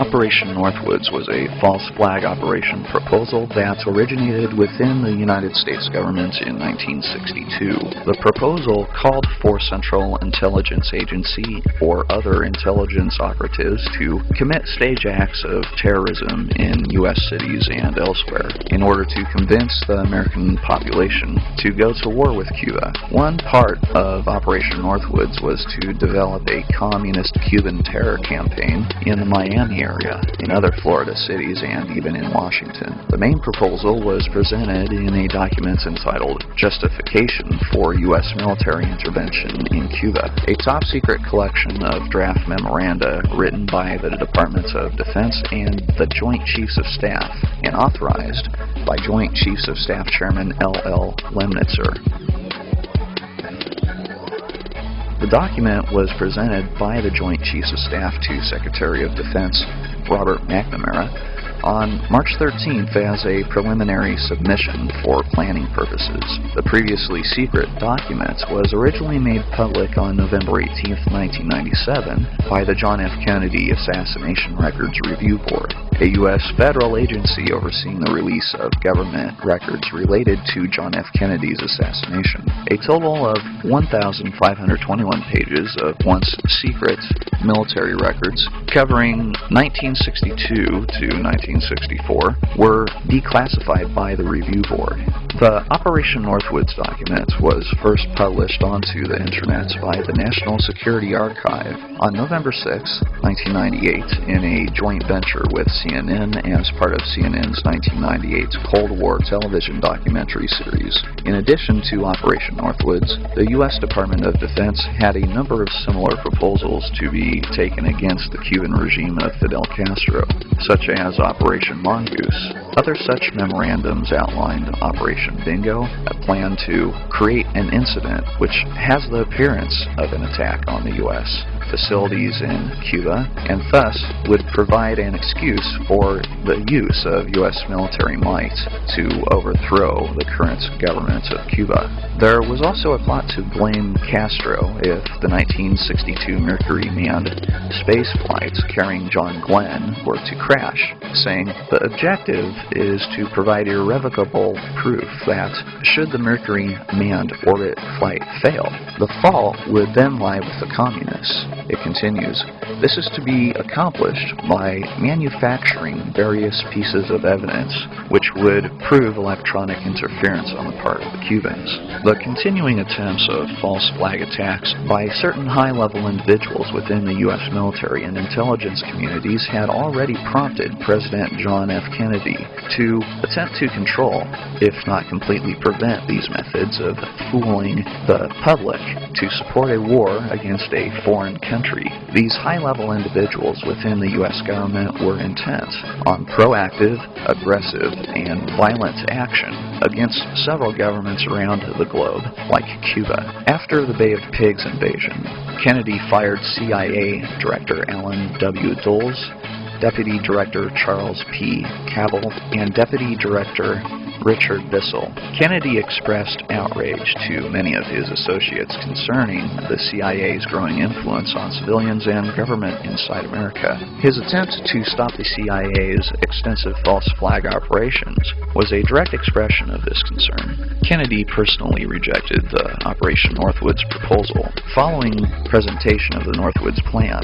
Operation Northwoods was a false flag operation proposal that originated within the United States government in 1962. The proposal called for Central Intelligence Agency or other intelligence operatives to commit stage acts of terrorism in U.S. cities and elsewhere in order to convince the American population to go to war with Cuba. One part of Operation Northwoods was to develop a communist Cuban terror campaign in the Miami area, in other Florida cities, and even in Washington. The main proposal was presented in a document entitled Justification for U.S. Military Intervention in Cuba, a top-secret collection of draft memoranda written by the Department of Defense and the Joint Chiefs of Staff, and authorized by Joint Chiefs of Staff Chairman L.L. Lemnitzer. The document was presented by the Joint Chiefs of Staff to Secretary of Defense Robert McNamara on March 13th as a preliminary submission for planning purposes. The previously secret document was originally made public on November 18th, 1997 by the John F. Kennedy Assassination Records Review Board, a U.S. federal agency overseeing the release of government records related to John F. Kennedy's assassination. A total of 1,521 pages of once secret military records covering 1962 to 1964 were declassified by the Review Board. The Operation Northwoods document was first published onto the Internet by the National Security Archive on November 6, 1998, in a joint venture with CNN as part of CNN's 1998 Cold War television documentary series. In addition to Operation Northwoods, the U.S. Department of Defense had a number of similar proposals to be taken against the Cuban regime of Fidel Castro, such as Operation Mongoose. Other such memorandums outlined Operation Bingo, a plan to create an incident which has the appearance of an attack on the U.S. facilities in Cuba, and thus would provide an excuse for the use of U.S. military might to overthrow the current government of Cuba. There was also a plot to blame Castro if the 1962 Mercury manned space flights carrying John Glenn were to crash, saying the objective is to provide irrevocable proof that should the Mercury manned orbit flight fail, the fault would then lie with the communists. It continues, this is to be accomplished by manufacturing various pieces of evidence which would prove electronic interference on the part of the Cubans. The continuing attempts of false flag attacks by certain high-level individuals within the U.S. military and intelligence communities had already prompted President John F. Kennedy to attempt to control, if not completely prevent, these methods of fooling the public to support a war against a foreign country. These high-level individuals within the U.S. government were intent on proactive, aggressive, and violent action against several governments around the globe, like Cuba. After the Bay of Pigs invasion, Kennedy fired CIA Director Alan W. Dulles, Deputy Director Charles P. Cabell, and Deputy Director Richard Bissell. Kennedy expressed outrage to many of his associates concerning the CIA's growing influence on civilians and government inside America. His attempt to stop the CIA's extensive false flag operations was a direct expression of this concern. Kennedy personally rejected the Operation Northwoods proposal. Following presentation of the Northwoods plan,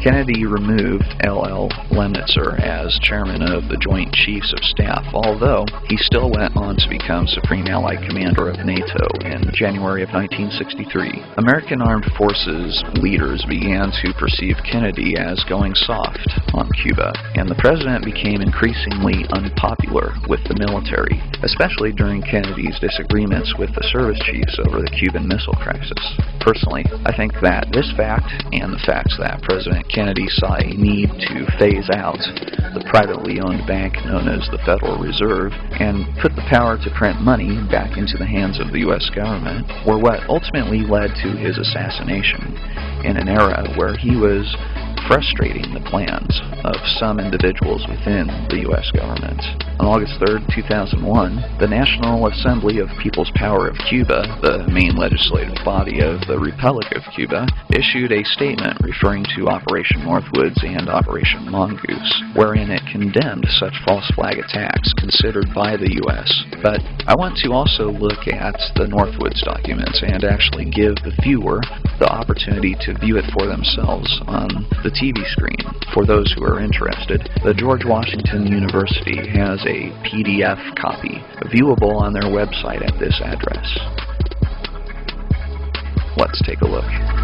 Kennedy removed L.L. Lemnitzer as chairman of the Joint Chiefs of Staff, although he still went on to become Supreme Allied Commander of NATO in January of 1963. American Armed Forces leaders began to perceive Kennedy as going soft on Cuba, and the president became increasingly unpopular with the military, especially during Kennedy's disagreements with the service chiefs over the Cuban Missile Crisis. Personally, I think that this fact, and the facts that President Kennedy saw a need to phase out the privately owned bank known as the Federal Reserve and put the power to print money back into the hands of the U.S. government were what ultimately led to his assassination in an era where he was frustrating the plans of some individuals within the U.S. government. On August 3, 2001, the National Assembly of People's Power of Cuba, the main legislative body of the Republic of Cuba, issued a statement referring to Operation Northwoods and Operation Mongoose, wherein it condemned such false flag attacks considered by the U.S. But I want to also look at the Northwoods documents and actually give the viewer the opportunity to view it for themselves on the TV screen. For those who are interested, the George Washington University has a PDF copy viewable on their website at this address. Let's take a look.